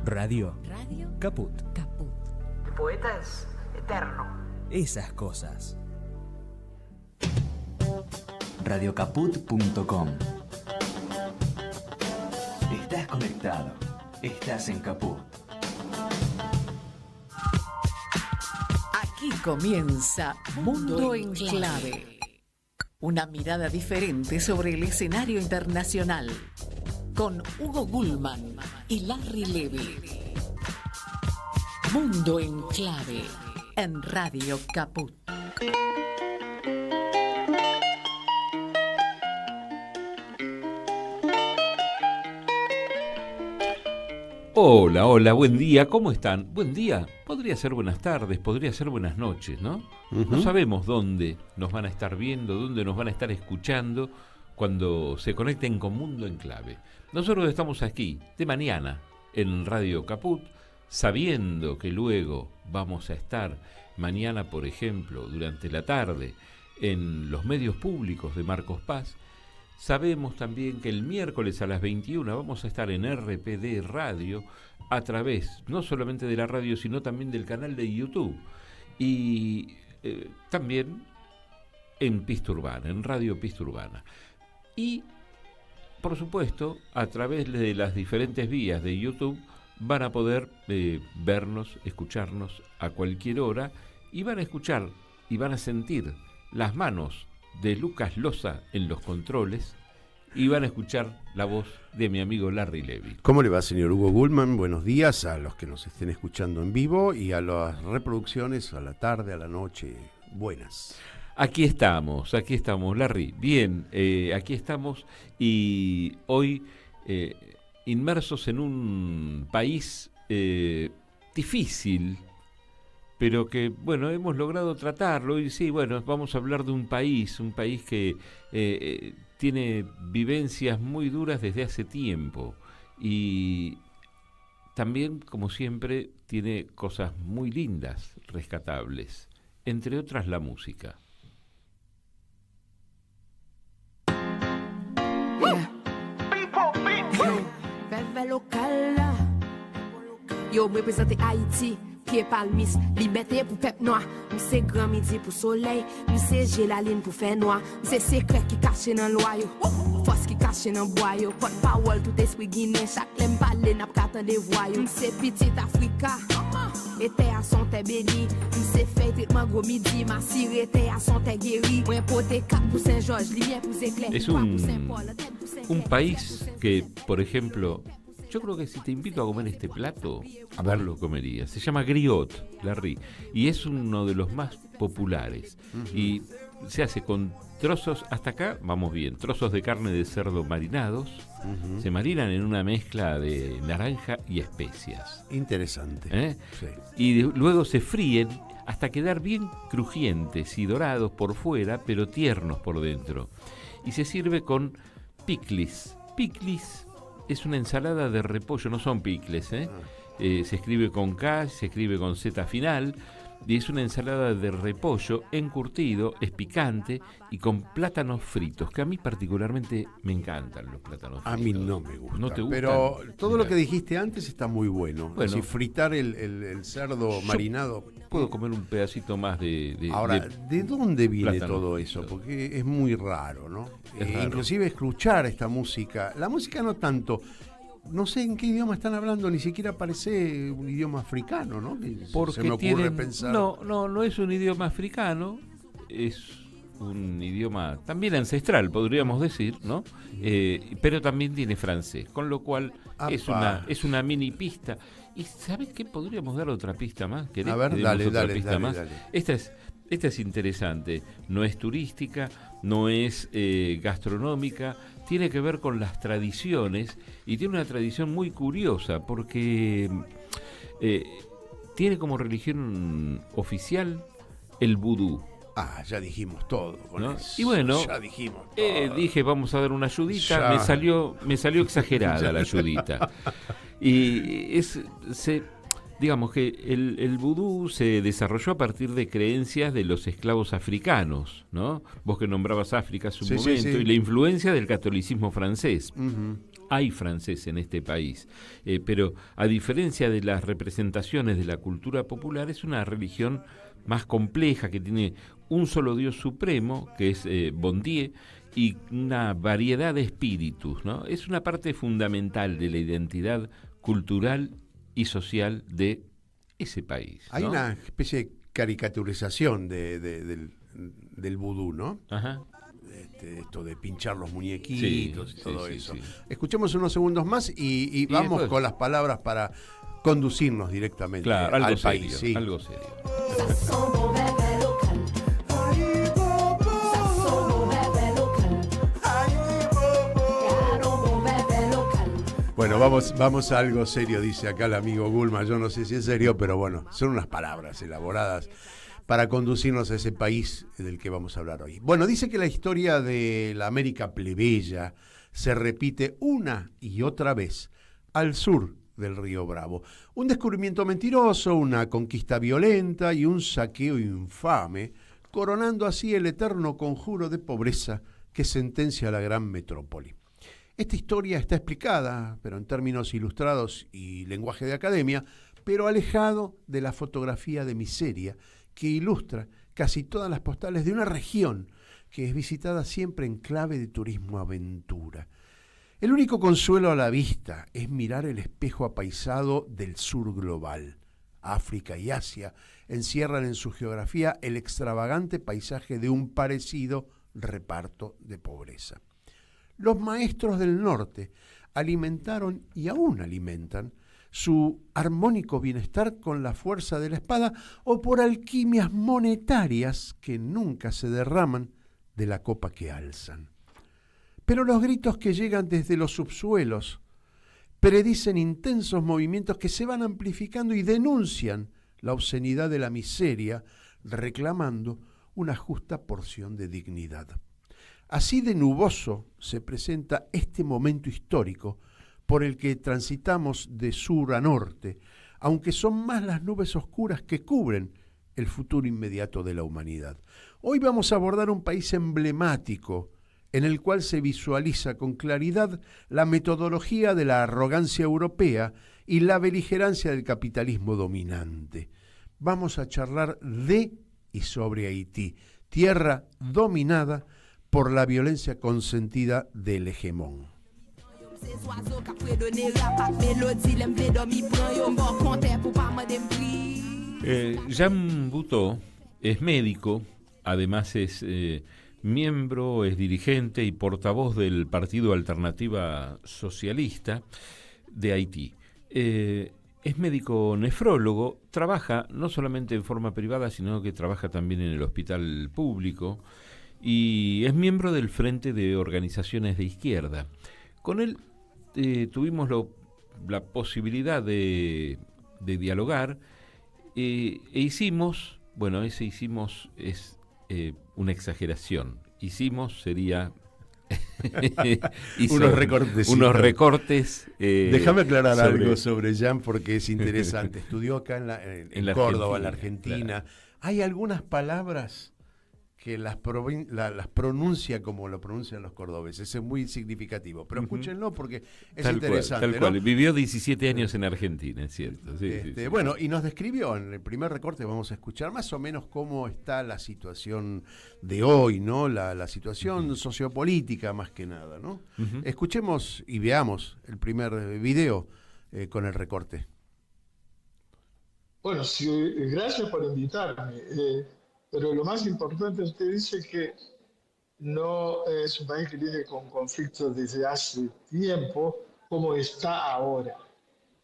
Radio. Caput. El poeta es eterno. Esas cosas. Radiocaput.com. Estás conectado. Estás en Caput. Aquí comienza Mundo en Clave. Una mirada diferente sobre el escenario internacional. Con Hugo Gulman y Larry Levy. Mundo en Clave. En Radio Caput. Hola, buen día, ¿cómo están? Buen día, podría ser buenas tardes, podría ser buenas noches, ¿no? No sabemos dónde nos van a estar viendo, dónde nos van a estar escuchando cuando se conecten con Mundo en Clave. Nosotros estamos aquí, de mañana, en Radio Caput, sabiendo que luego vamos a estar mañana, por ejemplo, durante la tarde, en los medios públicos de Marcos Paz. Sabemos también que el miércoles a las 21 vamos a estar en RPD Radio a través no solamente de la radio, sino también del canal de YouTube y también en Pista Urbana, en Radio Pista Urbana. Y, por supuesto, a través de las diferentes vías de YouTube van a poder vernos, escucharnos a cualquier hora y van a escuchar y van a sentir las manos de Lucas Loza en los controles y van a escuchar la voz de mi amigo Larry Levy. ¿Cómo le va, señor Hugo Gulman? Buenos días a los que nos estén escuchando en vivo y a las reproducciones a la tarde, a la noche. Buenas. Aquí estamos, Larry. Bien, aquí estamos y hoy inmersos en un país difícil, pero que, bueno, hemos logrado tratarlo. Y sí, bueno, vamos a hablar de un país que tiene vivencias muy duras desde hace tiempo y también, como siempre, tiene cosas muy lindas, rescatables, entre otras la música. Yo me représente Haïti. Pied palmis, liberté pour peuple noir. C'est grand midi pour soleil. C'est j'ai la ligne pour faire noir. C'est secret qui caché dans l'oyau. Force qui caché dans boyau. Porte parole tout esprit guinéen. Chaque lème parler n'a pas des voyous. C'est petit Africa. Était à son terre béni. C'est fait traitement gros midi. Ma sire était à son terre guéri. Moi poté 4 pour Saint-Georges, lumière pour éclair. Es un país que, por ejemplo, yo creo que si te invito a comer este plato, a ver, lo comerías. Se llama griot, Larry, y es uno de los más populares. Y se hace con trozos, hasta acá vamos bien, trozos de carne de cerdo marinados, se marinan en una mezcla de naranja y especias. Interesante. Sí. Y luego se fríen hasta quedar bien crujientes y dorados por fuera, pero tiernos por dentro. Y se sirve con piclis. Piclis es una ensalada de repollo, no son picles, se escribe con K, se escribe con Z final, y es una ensalada de repollo encurtido, es picante y con plátanos fritos, que a mí particularmente me encantan los plátanos fritos. A mí no me gusta. ¿No te gustan? Pero todo lo que dijiste antes está muy bueno. Bueno, si fritar el cerdo marinado. Puedo comer un pedacito más de Ahora, ¿de dónde viene plátano todo frito? eso? Porque es muy raro, ¿no? Es raro. Inclusive escuchar esta música. La música no tanto. No sé en qué idioma están hablando, ni siquiera parece un idioma africano, ¿no? Porque se me ocurre pensar. No es un idioma africano, es un idioma también ancestral, podríamos decir, ¿no? Pero también tiene francés, con lo cual es una mini pista. ¿Y sabes qué? Podríamos dar otra pista más. A ver, dale. Esta es interesante, no es turística, no es gastronómica, tiene que ver con las tradiciones y tiene una tradición muy curiosa porque tiene como religión oficial el vudú. Ya dijimos todo con ¿no? eso. Y bueno, ya dijimos todo. dije vamos a dar una ayudita, me salió exagerada la ayudita. Y digamos que el vudú se desarrolló a partir de creencias de los esclavos africanos, ¿no? Vos que nombrabas África hace un momento, y la influencia del catolicismo francés. Hay francés en este país, pero a diferencia de las representaciones de la cultura popular, es una religión más compleja, que tiene un solo Dios supremo, que es Bon Dieu, y una variedad de espíritus, ¿no? Es una parte fundamental de la identidad cultural y social de ese país, ¿no? Hay una especie de caricaturización del vudú, ¿no? Ajá. Esto de pinchar los muñequitos y todo eso. Sí. Escuchemos unos segundos más y vamos después con las palabras para conducirnos directamente Claro, al serio, país. Sí. algo serio. Ça sent mauvais vin local. Ça sent mauvais vin local. Car un mauvais vin local. Bueno, vamos a algo serio, dice acá el amigo Gulma. Yo no sé si es serio, pero bueno, son unas palabras elaboradas para conducirnos a ese país del que vamos a hablar hoy. Bueno, dice que la historia de la América plebeya se repite una y otra vez al sur del río Bravo. Un descubrimiento mentiroso, una conquista violenta y un saqueo infame, coronando así el eterno conjuro de pobreza que sentencia a la gran metrópoli. Esta historia está explicada, pero en términos ilustrados y lenguaje de academia, pero alejado de la fotografía de miseria que ilustra casi todas las postales de una región que es visitada siempre en clave de turismo-aventura. El único consuelo a la vista es mirar el espejo apaisado del sur global. África y Asia encierran en su geografía el extravagante paisaje de un parecido reparto de pobreza. Los maestros del norte alimentaron y aún alimentan su armónico bienestar con la fuerza de la espada o por alquimias monetarias que nunca se derraman de la copa que alzan. Pero los gritos que llegan desde los subsuelos predicen intensos movimientos que se van amplificando y denuncian la obscenidad de la miseria, reclamando una justa porción de dignidad. Así de nuboso se presenta este momento histórico por el que transitamos de sur a norte, aunque son más las nubes oscuras que cubren el futuro inmediato de la humanidad. Hoy vamos a abordar un país emblemático en el cual se visualiza con claridad la metodología de la arrogancia europea y la beligerancia del capitalismo dominante. Vamos a charlar de y sobre Haití, tierra dominada por la violencia consentida del hegemón. Jean Boutot es médico, además es miembro, es dirigente y portavoz del Partido Alternativa Socialista de Haití. Es médico nefrólogo, trabaja no solamente en forma privada, sino que trabaja también en el hospital público y es miembro del Frente de Organizaciones de Izquierda. Con él tuvimos la posibilidad de dialogar e hicimos, bueno, ese hicimos es una exageración. Hicimos sería unos recortes. Déjame aclarar algo sobre Jean porque es interesante. Estudió acá en Córdoba, en la Argentina. Claro. Hay algunas palabras que las pronuncia como lo pronuncian los cordobeses. Es muy significativo. Pero escúchenlo porque es tal interesante. Tal cual. Vivió 17 años en Argentina, es cierto. Sí, sí. Bueno, y nos describió en el primer recorte, vamos a escuchar más o menos cómo está la situación de hoy, ¿no? La situación sociopolítica más que nada, ¿no? Escuchemos y veamos el primer video con el recorte. Bueno, sí, gracias por invitarme. Pero lo más importante, usted dice que no es un país que viene con conflictos desde hace tiempo como está ahora.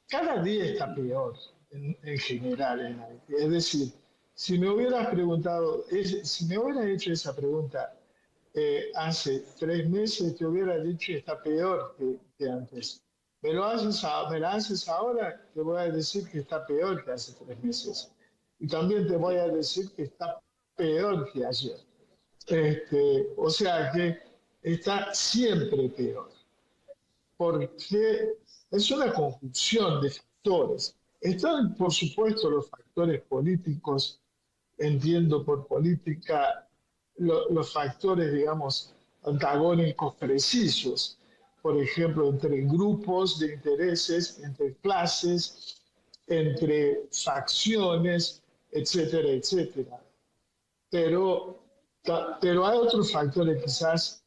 Cada día está peor en general en Haití. Es decir, si me hubieras preguntado, si me hubieras hecho esa pregunta hace 3 meses, te hubiera dicho que está peor que antes. Me la haces ahora, te voy a decir que está peor que hace 3 meses. Y también te voy a decir que está peor que ayer. O sea que está siempre peor. Porque es una conjunción de factores. Están, por supuesto, los factores políticos, entiendo por política los factores, digamos, antagónicos precisos. por ejemplo, entre grupos de intereses, entre clases, entre facciones, etcétera, etcétera. Pero hay otros factores quizás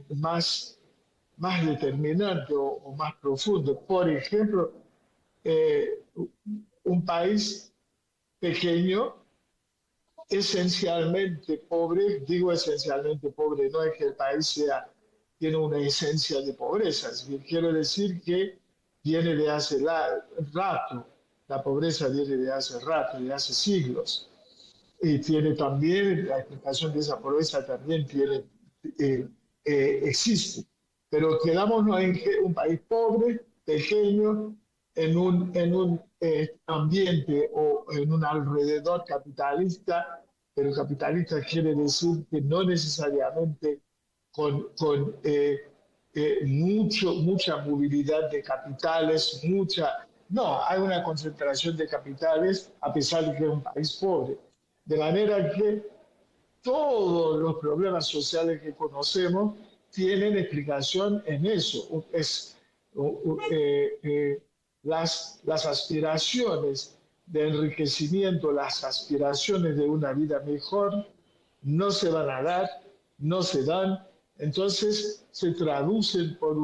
más determinantes o más profundos. Por ejemplo, un país pequeño, esencialmente pobre, digo esencialmente pobre, no es que el país tiene una esencia de pobreza, quiero decir que viene de hace rato, la pobreza viene de hace rato, de hace siglos, y tiene también, la explicación de esa pobreza también existe, pero quedámonos en un país pobre, pequeño, en un ambiente o en un alrededor capitalista, pero capitalista quiere decir que no necesariamente con mucha movilidad de capitales, no, hay una concentración de capitales a pesar de que es un país pobre. De manera que todos los problemas sociales que conocemos tienen explicación en eso. Las aspiraciones de enriquecimiento, las aspiraciones de una vida mejor, no se van a dar, no se dan, entonces se traducen por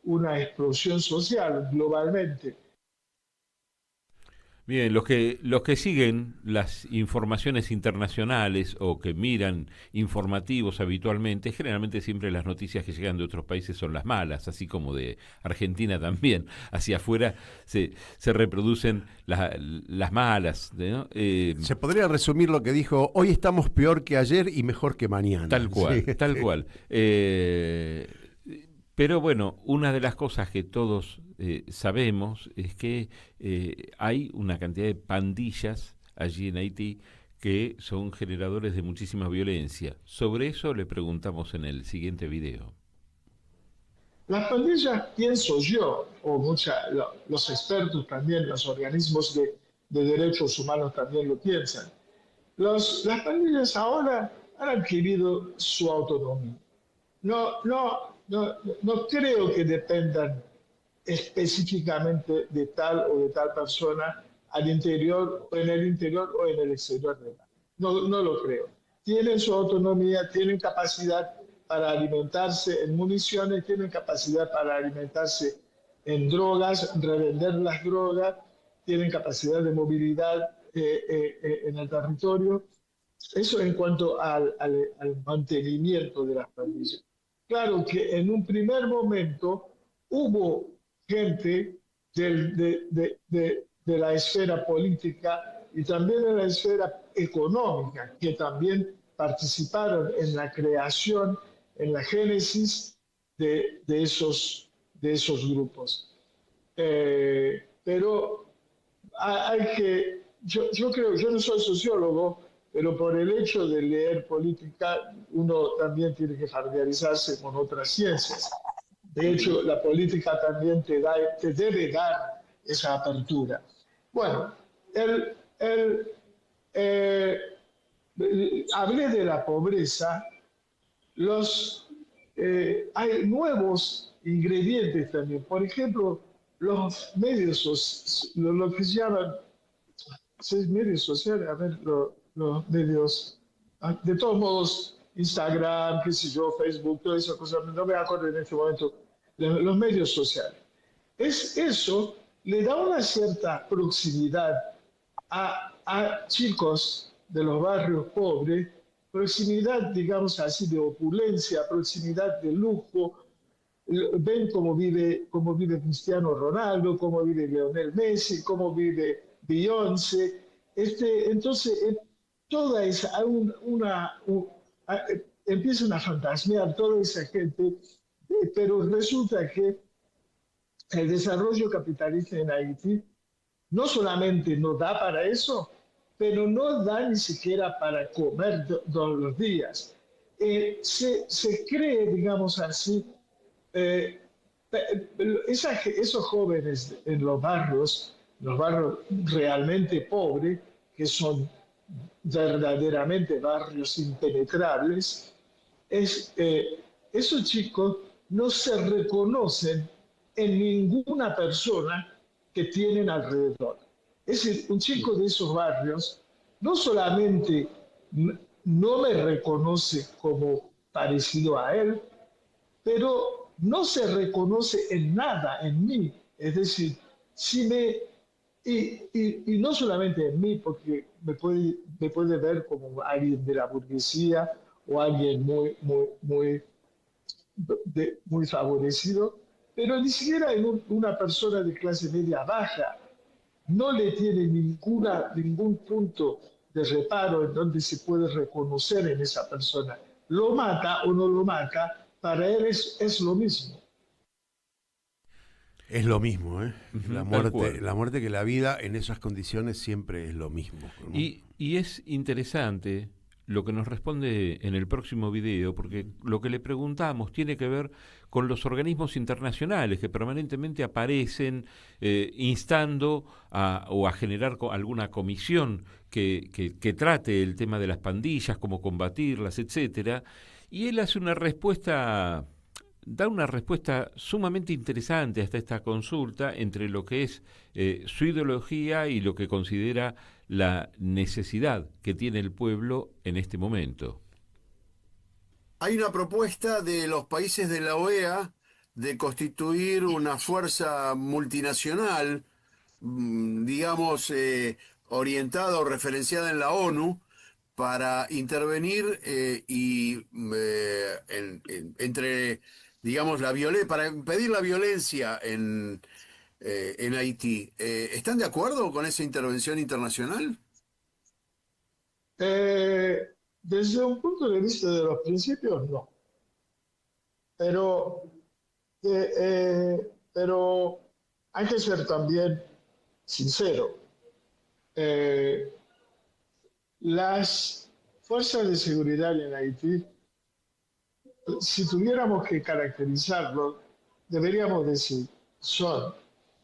una explosión social globalmente. Bien, los que siguen las informaciones internacionales o que miran informativos habitualmente, generalmente siempre las noticias que llegan de otros países son las malas, así como de Argentina también. Hacia afuera se reproducen las malas, ¿no? Se podría resumir lo que dijo: hoy estamos peor que ayer y mejor que mañana. Tal cual, sí. Tal cual. Pero bueno, una de las cosas que todos sabemos es que hay una cantidad de pandillas allí en Haití que son generadores de muchísima violencia. Sobre eso le preguntamos en el siguiente video. Las pandillas, pienso yo, o los expertos también, los organismos de derechos humanos también lo piensan, las pandillas ahora han adquirido su autonomía. No creo que dependan específicamente de tal o de tal persona al interior, o en el interior o en el exterior del país. No lo creo. Tienen su autonomía, tienen capacidad para alimentarse en municiones, tienen capacidad para alimentarse en drogas, revender las drogas, tienen capacidad de movilidad en el territorio. Eso en cuanto al mantenimiento de las pandillas. Claro que en un primer momento hubo gente de la esfera política y también de la esfera económica que también participaron en la creación, en la génesis de esos grupos. Pero yo creo, yo no soy sociólogo, pero por el hecho de leer política, uno también tiene que familiarizarse con otras ciencias. De hecho, la política también te debe dar esa apertura. Bueno, hablé de la pobreza. Hay nuevos ingredientes también. Por ejemplo, los medios, lo que se llaman medios sociales, a ver, los medios, de todos modos, Instagram, qué sé yo, Facebook, todas esas cosas, no me acuerdo en este momento, los medios sociales. Eso le da una cierta proximidad a chicos de los barrios pobres, proximidad, digamos así, de opulencia, proximidad de lujo. Ven cómo vive Cristiano Ronaldo, cómo vive Lionel Messi, cómo vive Beyoncé. Entonces, toda esa, empiezan a fantasmear toda esa gente, pero resulta que el desarrollo capitalista en Haití no solamente no da para eso, pero no da ni siquiera para comer todos los días. Se cree, digamos así, esos jóvenes en los barrios realmente pobres, que son verdaderamente barrios impenetrables, esos chicos no se reconocen en ninguna persona que tienen alrededor. Es decir, un chico de esos barrios no solamente no me reconoce como parecido a él, pero no se reconoce en nada en mí. Es decir, si me... Y no solamente en mí, porque me puede ver como alguien de la burguesía o alguien muy favorecido, pero ni siquiera en una persona de clase media baja no le tiene ningún punto de reparo en donde se puede reconocer en esa persona. Lo mata o no lo mata, para él es lo mismo. Es lo mismo, ¿eh? La muerte que la vida en esas condiciones siempre es lo mismo, ¿no? Y es interesante lo que nos responde en el próximo video, porque lo que le preguntamos tiene que ver con los organismos internacionales que permanentemente aparecen instando a generar alguna comisión que trate el tema de las pandillas, cómo combatirlas, etcétera. Y él hace da una respuesta sumamente interesante hasta esta consulta entre lo que es su ideología y lo que considera la necesidad que tiene el pueblo en este momento. Hay una propuesta de los países de la OEA de constituir una fuerza multinacional, digamos, orientada o referenciada en la ONU, para intervenir entre, digamos, para impedir la violencia en Haití. ¿Están de acuerdo con esa intervención internacional? Desde un punto de vista de los principios, no. Pero hay que ser también sincero. Las fuerzas de seguridad en Haití, si tuviéramos que caracterizarlo, deberíamos decir, son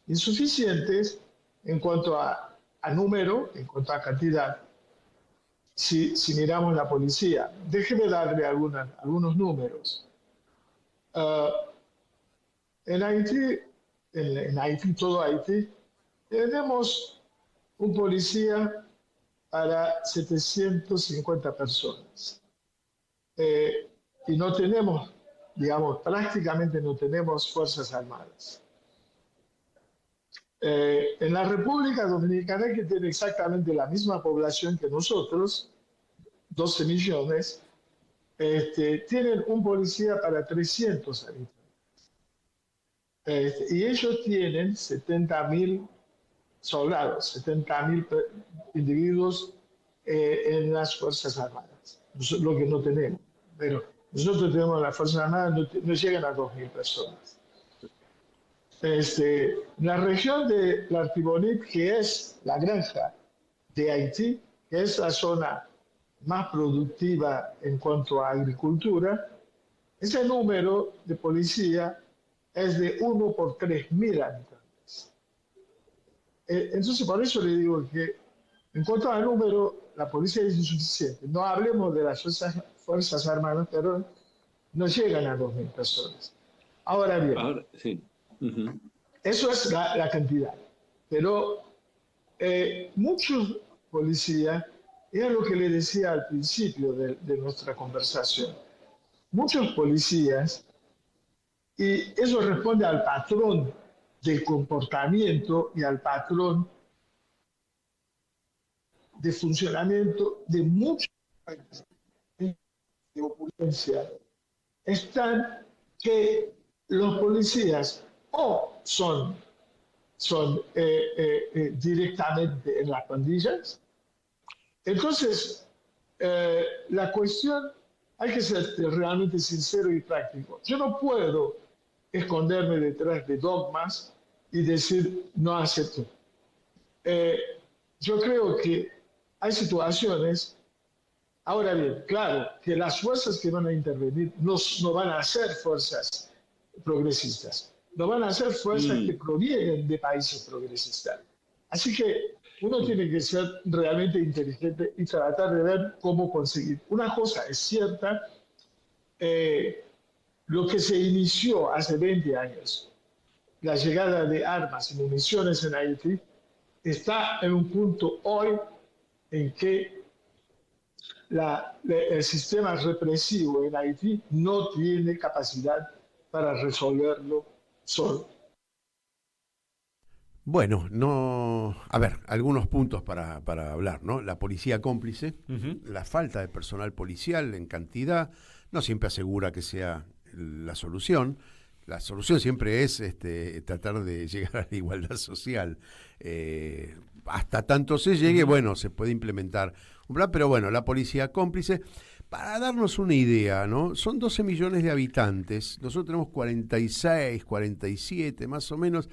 insuficientes en cuanto a número, en cuanto a cantidad, si miramos la policía. Déjeme darle algunos números. En Haití, todo Haití, tenemos un policía para 750 personas. Y no tenemos, digamos, prácticamente no tenemos fuerzas armadas. En la República Dominicana, que tiene exactamente la misma población que nosotros, 12 millones, tienen un policía para 300 habitantes. Y ellos tienen 70.000 soldados, 70.000 individuos en las Fuerzas Armadas, lo que no tenemos. Pero nosotros tenemos las Fuerzas Armadas, no llegan a 2.000 personas. La región de l'Artibonite, que es la granja de Haití, que es la zona más productiva en cuanto a agricultura, ese número de policía es de 1 por 3.000 habitantes. Entonces, por eso le digo que, en cuanto al número, la policía es insuficiente. No hablemos de las Fuerzas Armadas, pero no llegan a 2.000 personas. Ahora bien, sí. Eso es la cantidad. Pero muchos policías, era lo que le decía al principio de nuestra conversación, muchos policías, y eso responde al patrón del comportamiento y al patrón de funcionamiento de muchos países de opulencia, están que los policías o son directamente en las pandillas. Entonces, la cuestión, hay que ser realmente sincero y práctico. Yo no puedo esconderme detrás de dogmas y decir no acepto. Yo creo que hay situaciones, ahora bien, claro, que las fuerzas que van a intervenir no van a ser fuerzas progresistas, no van a ser fuerzas que provienen de países progresistas. Así que uno tiene que ser realmente inteligente y tratar de ver cómo conseguir. Una cosa es cierta, lo que se inició hace 20 años, la llegada de armas y municiones en Haití, está en un punto hoy en que el sistema represivo en Haití no tiene capacidad para resolverlo solo. Bueno, no. A ver, algunos puntos para hablar, ¿no? La policía cómplice, la falta de personal policial en cantidad, no siempre asegura que sea la solución. La solución siempre es tratar de llegar a la igualdad social. Hasta tanto se llegue, bueno, se puede implementar un plan, pero bueno, la policía cómplice. Para darnos una idea, ¿no? Son 12 millones de habitantes, nosotros tenemos 46, 47 más o menos.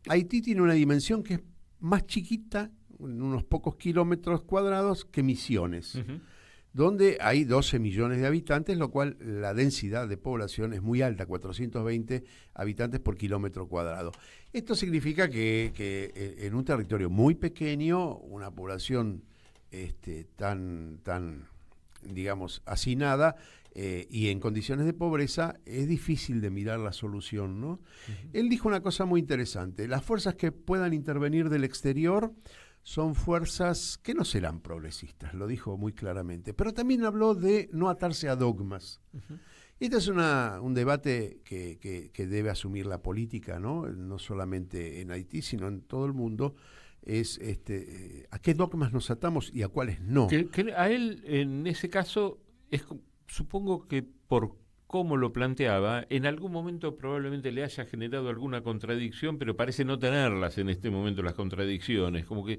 Haití tiene una dimensión que es más chiquita, unos pocos kilómetros cuadrados, que Misiones, donde hay 12 millones de habitantes, lo cual la densidad de población es muy alta, 420 habitantes por kilómetro cuadrado. Esto significa que en un territorio muy pequeño, una población tan digamos, hacinada, y en condiciones de pobreza, es difícil de mirar la solución, ¿no? Él dijo una cosa muy interesante: las fuerzas que puedan intervenir del exterior son fuerzas que no serán progresistas, lo dijo muy claramente, pero también habló de no atarse a dogmas. Este es un debate que debe asumir la política, ¿no? No solamente en Haití, sino en todo el mundo. Es a qué dogmas nos atamos y a cuáles no. Que a él, en ese caso, supongo que por cómo lo planteaba, en algún momento probablemente le haya generado alguna contradicción, pero parece no tenerlas en este momento, las contradicciones. Como que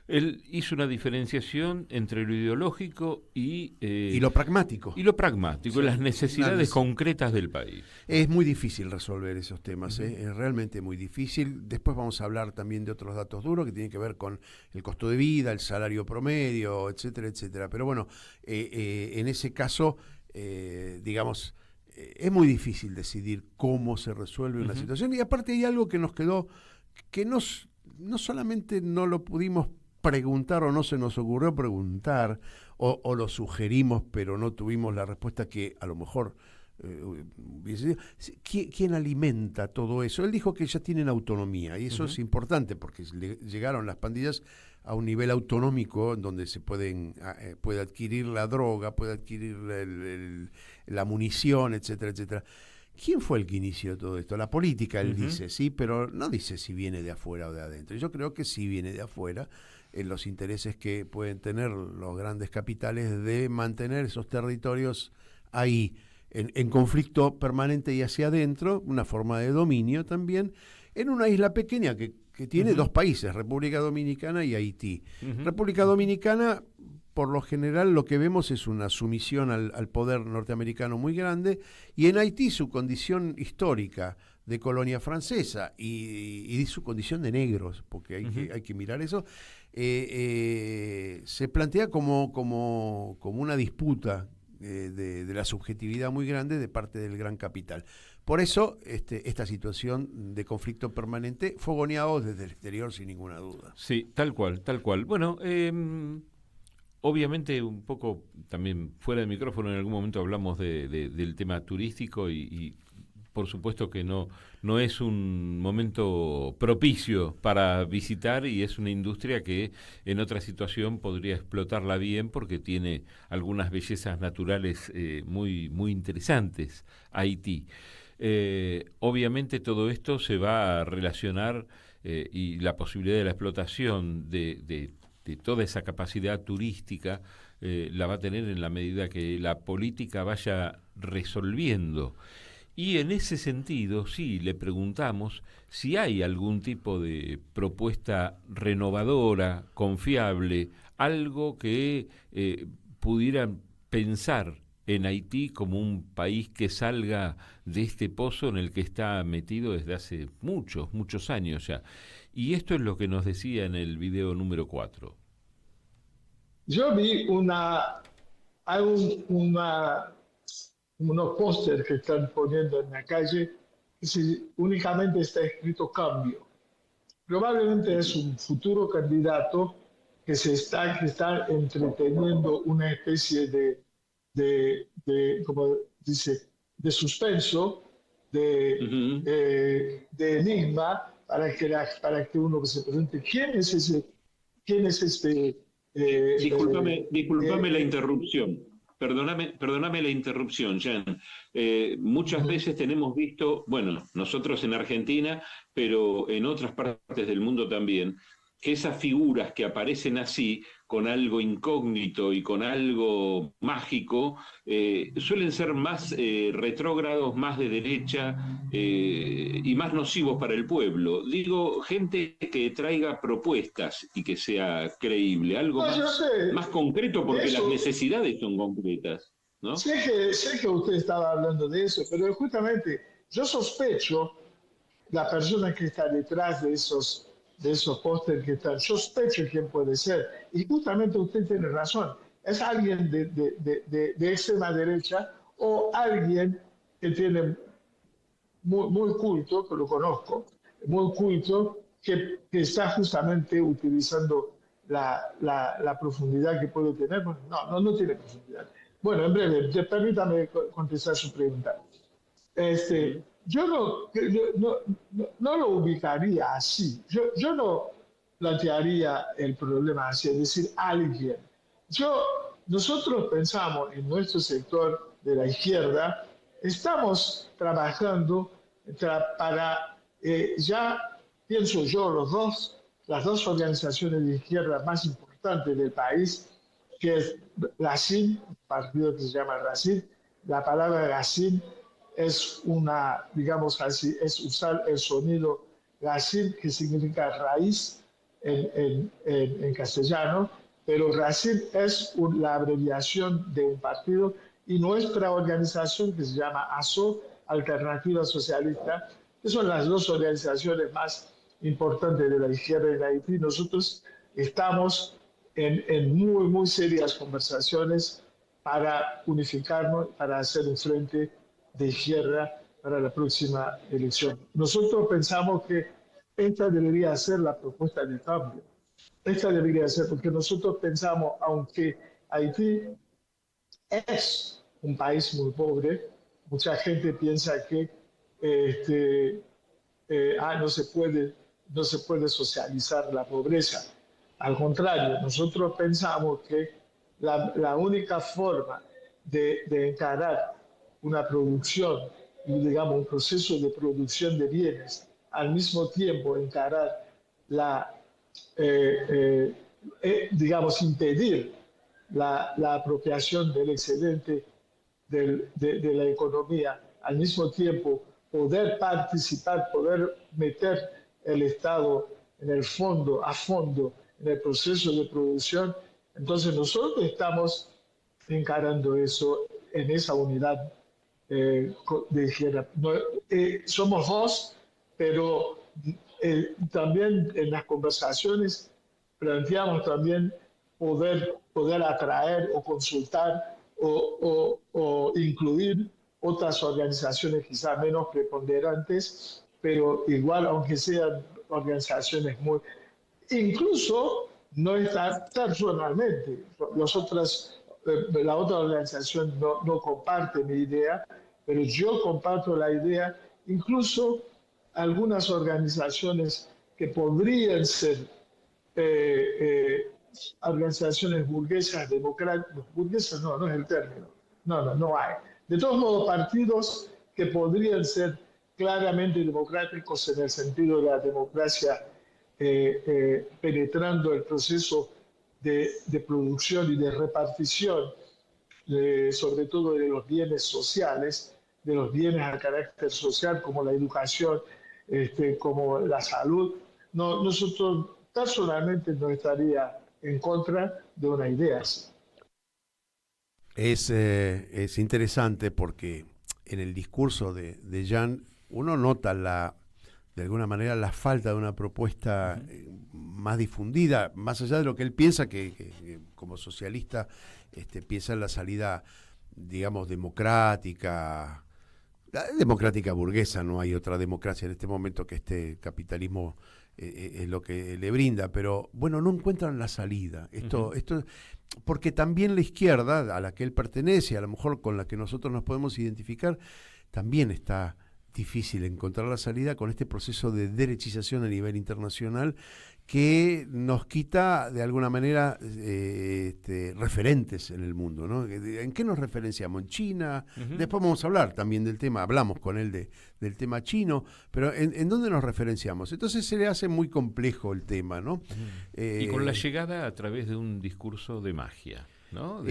él hizo una diferenciación entre lo ideológico y lo pragmático. Y lo pragmático, sí, las necesidades concretas del país. Es muy difícil resolver esos temas, es realmente muy difícil. Después vamos a hablar también de otros datos duros que tienen que ver con el costo de vida, el salario promedio, etcétera, etcétera. Pero bueno, en ese caso, digamos, es muy difícil decidir cómo se resuelve una situación. Y aparte hay algo que nos quedó, que no solamente no lo pudimos preguntar o no se nos ocurrió preguntar, o lo sugerimos pero no tuvimos la respuesta que a lo mejor hubiese sido. ¿Quién alimenta todo eso? Él dijo que ya tienen autonomía y eso es importante porque llegaron las pandillas a un nivel autonómico en donde se puede adquirir la droga, puede adquirir la munición, etcétera, etcétera. ¿Quién fue el que inició todo esto? La política, él dice, sí, pero no dice si viene de afuera o de adentro. Yo creo que sí viene de afuera, en los intereses que pueden tener los grandes capitales de mantener esos territorios ahí, en conflicto permanente y hacia adentro, una forma de dominio también, en una isla pequeña que tiene dos países, República Dominicana y Haití. República Dominicana, por lo general, lo que vemos es una sumisión al poder norteamericano muy grande, y en Haití su condición histórica de colonia francesa y su condición de negros, porque hay que mirar eso, se plantea como una disputa de la subjetividad muy grande de parte del gran capital. Por eso esta situación de conflicto permanente fogoneado desde el exterior sin ninguna duda. Sí, tal cual, tal cual. Bueno, obviamente un poco también fuera de micrófono en algún momento hablamos del tema turístico y por supuesto que no es un momento propicio para visitar y es una industria que en otra situación podría explotarla bien porque tiene algunas bellezas naturales muy, muy interesantes, Haití. Obviamente todo esto se va a relacionar y la posibilidad de la explotación de toda esa capacidad turística la va a tener en la medida que la política vaya resolviendo. Y en ese sentido, sí, le preguntamos si hay algún tipo de propuesta renovadora, confiable, algo que pudieran pensar en Haití como un país que salga de este pozo en el que está metido desde hace muchos, muchos años ya. Y esto es lo que nos decía en el video número 4. Yo vi unos pósteres que están poniendo en la calle que únicamente está escrito cambio. Probablemente es un futuro candidato que está entreteniendo una especie de como dice, de suspenso, de enigma, para que uno se pregunte quién es este. Discúlpame la interrupción. Perdóname la interrupción, Jan. Muchas veces tenemos visto, bueno, nosotros en Argentina, pero en otras partes del mundo también, que esas figuras que aparecen así, con algo incógnito y con algo mágico, suelen ser más retrógrados, más de derecha y más nocivos para el pueblo. Digo, gente que traiga propuestas y que sea creíble, algo más concreto, porque las necesidades son concretas, ¿no? Sé que usted estaba hablando de eso, pero justamente yo sospecho la persona que está detrás de esos pósteres que están, sospecho quién puede ser. Y justamente usted tiene razón, es alguien de extrema derecha o alguien que tiene muy culto, que lo conozco, muy culto, que está justamente utilizando la profundidad que puede tener. No tiene profundidad. Bueno, en breve, permítame contestar su pregunta. Yo no lo ubicaría así. Yo no plantearía el problema así, es decir, alguien. Nosotros pensamos en nuestro sector de la izquierda, estamos trabajando para, ya pienso yo, las dos organizaciones de izquierda más importantes del país, que es RACIN, un partido que se llama RACIN. La palabra RACIN es digamos así, es usar el sonido RACIN, que significa raíz en castellano, pero RACIN es la abreviación de un partido, y nuestra organización, que se llama ASO, Alternativa Socialista, que son las dos organizaciones más importantes de la izquierda en Haití. Nosotros estamos en muy serias conversaciones para unificarnos, para hacer un frente de izquierda para la próxima elección. Nosotros pensamos que esta debería ser la propuesta de cambio. Esta debería ser, porque nosotros pensamos, aunque Haití es un país muy pobre, mucha gente piensa que no se puede socializar la pobreza. Al contrario, nosotros pensamos que la única forma de encarar una producción, digamos, un proceso de producción de bienes, al mismo tiempo encarar digamos, impedir la apropiación del excedente de la economía, al mismo tiempo poder participar, poder meter el Estado a fondo en el proceso de producción. Entonces nosotros estamos encarando eso en esa unidad de izquierda. Somos dos, pero también en las conversaciones planteamos también poder atraer o consultar o incluir otras organizaciones quizás menos preponderantes, pero igual, aunque sean organizaciones incluso no estar personalmente. La otra organización no comparte mi idea, pero yo comparto la idea. Incluso algunas organizaciones que podrían ser organizaciones burguesas, democráticas, burguesas no es el término, no hay. De todos modos, partidos que podrían ser claramente democráticos en el sentido de la democracia penetrando el proceso de producción y de repartición, sobre todo de los bienes sociales, de los bienes a carácter social como la educación, como la salud. Nosotros personalmente no estaría en contra de una idea así. Es interesante porque en el discurso de Jan uno nota de alguna manera la falta de una propuesta más difundida, más allá de lo que él piensa, que como socialista piensa en la salida, digamos, democrática burguesa. No hay otra democracia en este momento que este capitalismo lo que le brinda, pero bueno, no encuentran la salida. Esto porque también la izquierda, a la que él pertenece, a lo mejor con la que nosotros nos podemos identificar, también está difícil encontrar la salida con este proceso de derechización a nivel internacional que nos quita de alguna manera referentes en el mundo, ¿no? ¿En qué nos referenciamos? ¿En China? Después vamos a hablar también del tema, hablamos con él del tema chino, pero ¿en dónde nos referenciamos? Entonces se le hace muy complejo el tema, ¿no? Y con la llegada a través de un discurso de magia, ¿no?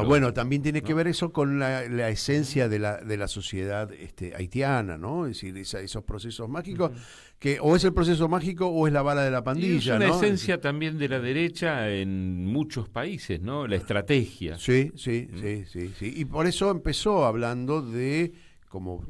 Bueno, también tiene que ver eso con la esencia de la sociedad haitiana, ¿no? Es decir, esos procesos mágicos, que o es el proceso mágico o es la bala de la pandilla, es una ¿no? esencia también de la derecha en muchos países, ¿no? La estrategia. Sí. Y por eso empezó hablando de,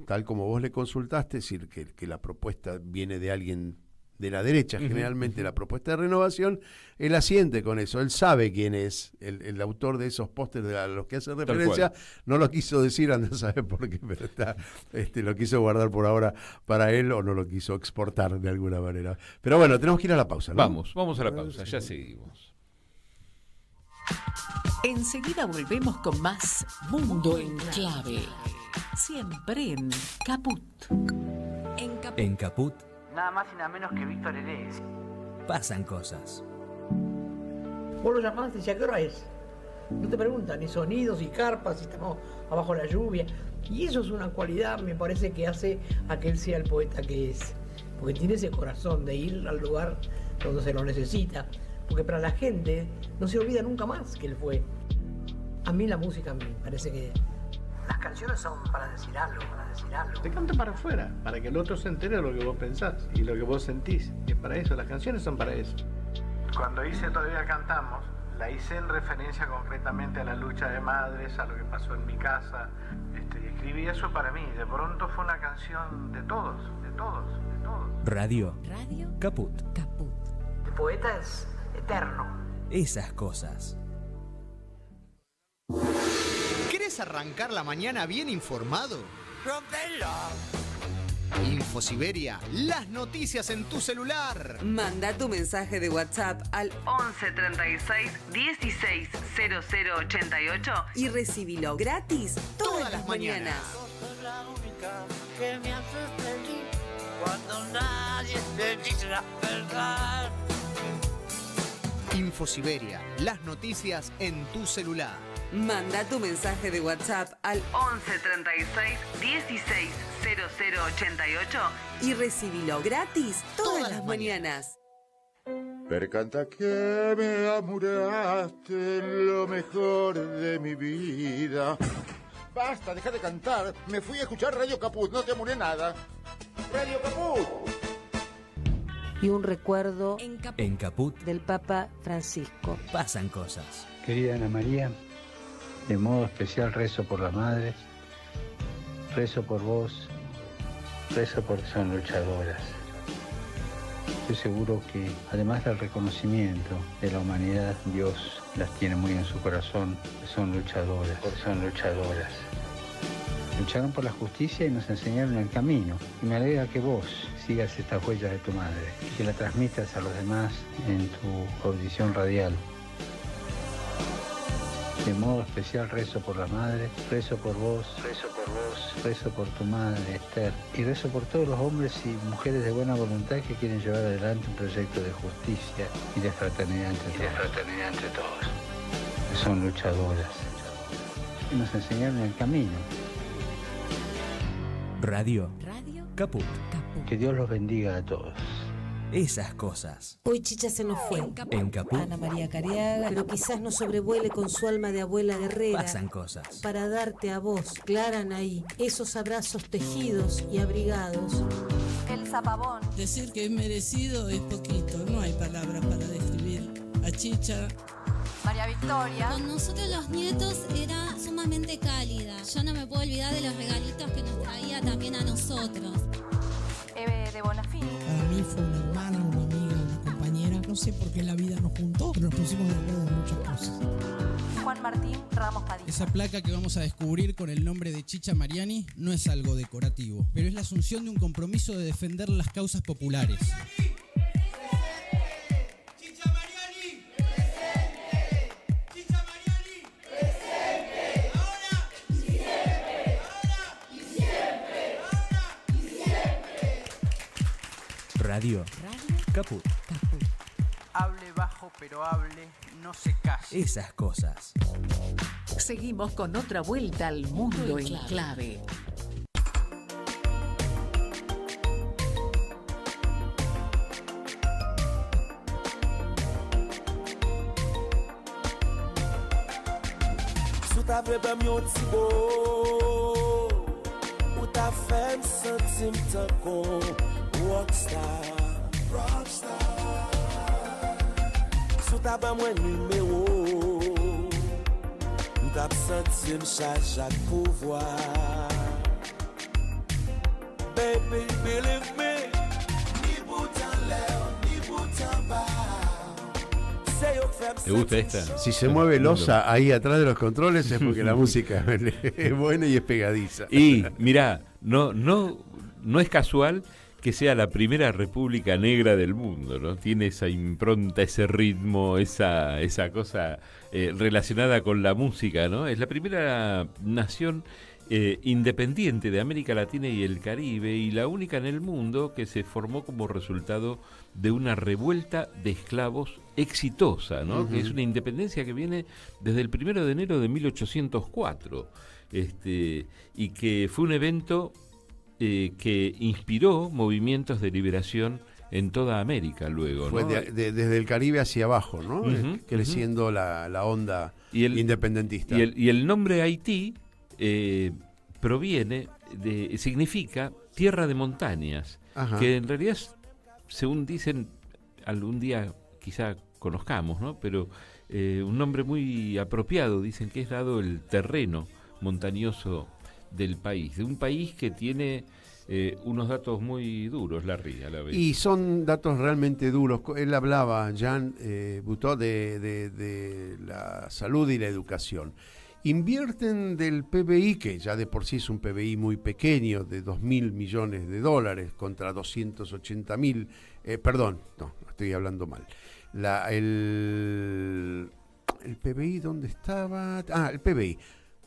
tal como vos le consultaste, es decir, que la propuesta viene de alguien de la derecha, generalmente la propuesta de renovación, él asiente con eso, él sabe quién es el autor de esos pósteres a los que hace referencia, no lo quiso decir, anda a saber por qué, pero lo quiso guardar por ahora para él o no lo quiso exportar de alguna manera. Pero bueno, tenemos que ir a la pausa, ¿no? Vamos a la pausa, ya seguimos. Enseguida volvemos con más Mundo en Clave, siempre en Caput. En Caput Nada más y nada menos que Víctor Heredia. pasan cosas. Vos lo llamás y decís, ¿a qué hora es? No te preguntan ni sonidos, ni carpas, si estamos abajo de la lluvia. Y eso es una cualidad, me parece, que hace a que él sea el poeta que es. Porque tiene ese corazón de ir al lugar donde se lo necesita. Porque para la gente no se olvida nunca más que él fue. A mí la música me parece que las canciones son para decir algo, Te canta para afuera, para que el otro se entere de lo que vos pensás y lo que vos sentís. Y es para eso, las canciones son para eso. Cuando hice Todavía Cantamos, la hice en referencia concretamente a la lucha de madres, a lo que pasó en mi casa. Y escribí eso para mí. De pronto fue una canción de todos. Radio Caput. El poeta es eterno. Esas cosas. ¿Querés arrancar la mañana bien informado? Infosiberia, las noticias en tu celular. Manda tu mensaje de WhatsApp al 11 36 16 00 88 y recibilo gratis todas las mañanas. Sos la única que me haces feliz cuando nadie te dice la verdad. Infosiberia, las noticias en tu celular. Manda tu mensaje de WhatsApp al 11 36 16 00 88 y recibilo gratis todas las mañanas. Percanta que me amuraste lo mejor de mi vida. Basta, deja de cantar. Me fui a escuchar Radio Caput, no te amuré nada. Radio Caput. Y un recuerdo En Caput del Papa Francisco. pasan cosas. Querida Ana María, de modo especial rezo por las madres, rezo por vos, rezo porque son luchadoras. Estoy seguro que, además del reconocimiento de la humanidad, Dios las tiene muy en su corazón, son luchadoras. Lucharon por la justicia y nos enseñaron el camino. Y me alegra que vos sigas estas huellas de tu madre y que la transmitas a los demás en tu audición radial. De modo especial rezo por la madre, rezo por vos, rezo por tu madre, Esther, y rezo por todos los hombres y mujeres de buena voluntad que quieren llevar adelante un proyecto de justicia y de fraternidad entre todos. Son luchadoras y nos enseñaron el camino. Radio Caput. Que Dios los bendiga a todos. Esas cosas. Hoy Chicha se nos fue. En Caput Ana María Cariaga, pero quizás nos sobrevuele con su alma de abuela guerrera. pasan cosas. Para darte a vos, Clara Anaí, esos abrazos tejidos y abrigados. El zapabón. Decir que es merecido es poquito, no hay palabras para describir a Chicha. María Victoria. Con nosotros los nietos era sumamente cálida. Yo no me puedo olvidar de los regalitos que nos traía también a nosotros. Eve de Bonafini. Para mí fue una hermana, una amiga, una compañera. No sé por qué la vida nos juntó, pero nos pusimos de acuerdo en muchas cosas. Juan Martín Ramos Padilla. Esa placa que vamos a descubrir con el nombre de Chicha Mariani no es algo decorativo, pero es la asunción de un compromiso de defender las causas populares. Radio Caput. Hable bajo, pero hable, no se case. Esas cosas. Seguimos con otra vuelta al mundo en clave. Sou ta vrebem yon ti bo, ou ta fem sentim tan kon rockstar. Sou ta ba mwen numero, m'tap sentim chajak pouvoir. Baby, believe me, ni boutan lèv, ni boutan ba. ¿Te gusta esta? Si se mueve el osa ahí atrás de los controles es porque la música es buena y es pegadiza. Y mirá, no es casual que sea la primera república negra del mundo, ¿no? Tiene esa impronta, ese ritmo, esa cosa relacionada con la música, ¿no? Es la primera nación independiente de América Latina y el Caribe, y la única en el mundo que se formó como resultado de una revuelta de esclavos exitosa, ¿no? Uh-huh. Que es una independencia que viene desde el 1 de enero de 1804, y que fue un evento que inspiró movimientos de liberación en toda América luego, Fue ¿no? desde el Caribe hacia abajo, ¿no? Uh-huh, creciendo la onda independentista. Y el nombre Haití significa tierra de montañas. Ajá. Que en realidad, según dicen, algún día quizá conozcamos, ¿no? Pero un nombre muy apropiado, dicen que es dado el terreno montañoso del país, de un país que tiene unos datos muy duros, Larry, a la vez. Y son datos realmente duros. Él hablaba, Jean Butó, de la salud y la educación. Invierten del PBI, que ya de por sí es un PBI muy pequeño, de 2.000 millones de dólares contra 280.000, perdón, no, estoy hablando mal. El PBI, ¿dónde estaba? El PBI,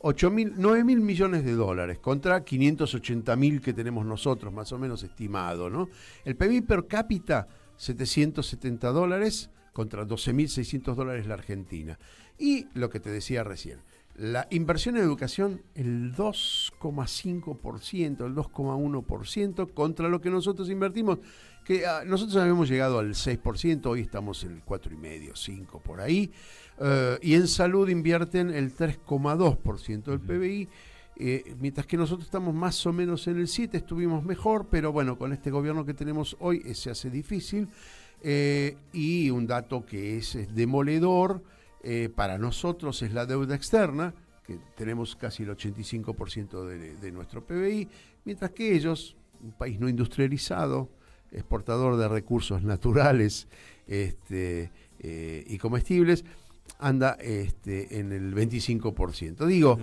9.000 millones de dólares contra 580.000 que tenemos nosotros, más o menos estimado, ¿no? El PBI per cápita, $770 contra 12.600 dólares la Argentina. Y lo que te decía recién, la inversión en educación, el 2,5%, el 2,1% contra lo que nosotros invertimos, que nosotros habíamos llegado al 6%, hoy estamos en el 4,5%, 5% por ahí, y en salud invierten el 3,2% del PBI, mientras que nosotros estamos más o menos en el 7%, estuvimos mejor, pero bueno, con este gobierno que tenemos hoy se hace difícil, y un dato que es demoledor, para nosotros es la deuda externa, que tenemos casi el 85% de nuestro PBI, mientras que ellos, un país no industrializado, exportador de recursos naturales y comestibles, anda en el 25%. Digo,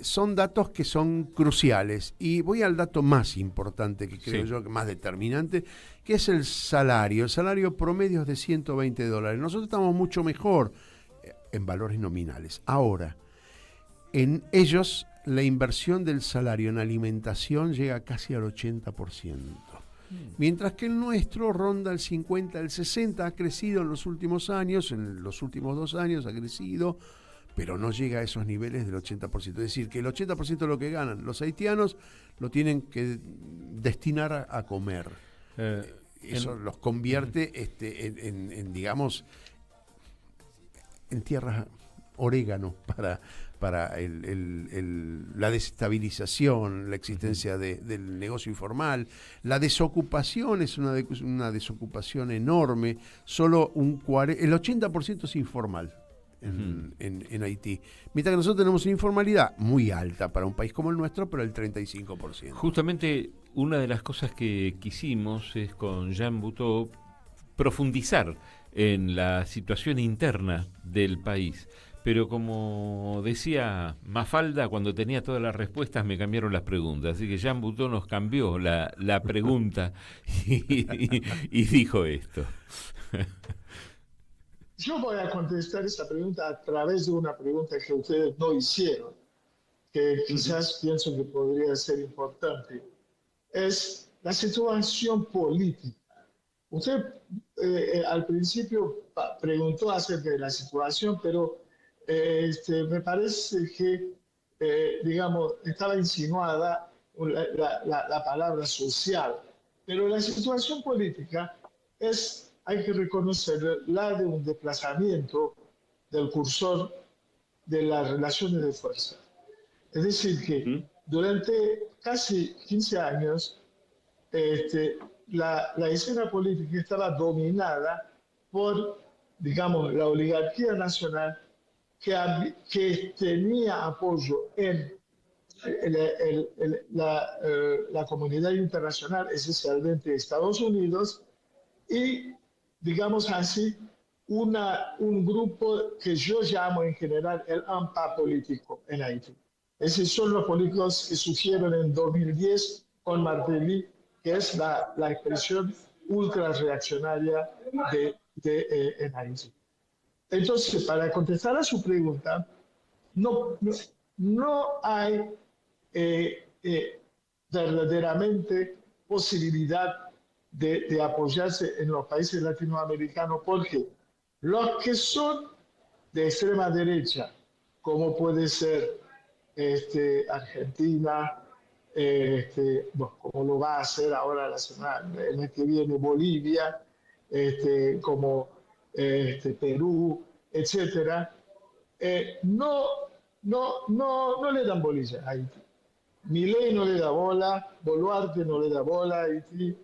son datos que son cruciales, y voy al dato más importante, que creo yo que más determinante, que es el salario. El salario promedio es de $120. Nosotros estamos mucho mejor en valores nominales. Ahora, en ellos la inversión del salario en alimentación llega casi al 80%, mientras que el nuestro ronda el 50, el 60, ha crecido en los últimos años, en los últimos 2 años ha crecido, pero no llega a esos niveles del 80%. Es decir, que el 80% de lo que ganan los haitianos lo tienen que destinar a comer. Eso los convierte en digamos, en tierra orégano para la desestabilización, la existencia del negocio informal. La desocupación es una desocupación enorme. Solo el 80% es informal en Haití. Mientras que nosotros tenemos una informalidad muy alta para un país como el nuestro, pero el 35%. Justamente una de las cosas que quisimos es con Jean Butó profundizar en la situación interna del país. Pero como decía Mafalda, cuando tenía todas las respuestas me cambiaron las preguntas. Así que Jean Butó nos cambió la pregunta y dijo esto. Yo voy a contestar esta pregunta a través de una pregunta que ustedes no hicieron, que quizás pienso que podría ser importante. Es la situación política Usted al principio preguntó acerca de la situación, pero me parece que, digamos, estaba insinuada la palabra social. Pero la situación política hay que reconocer, la de un desplazamiento del cursor de las relaciones de fuerza. Es decir, que durante casi 15 años, la escena política estaba dominada por, digamos, la oligarquía nacional que tenía apoyo en la comunidad internacional, esencialmente Estados Unidos, y, digamos así, un grupo que yo llamo en general el AMPA político en Haití. Esos son los políticos que surgieron en 2010 con Martelly, que es la expresión ultra reaccionaria en Haití. Entonces, para contestar a su pregunta, no hay verdaderamente posibilidad de apoyarse en los países latinoamericanos, porque los que son de extrema derecha, como puede ser Argentina, como lo va a hacer ahora el mes que viene Bolivia, como Perú, etcétera, no le dan bolilla a Haití. Milei no le da bola, Boluarte no le da bola a Haití,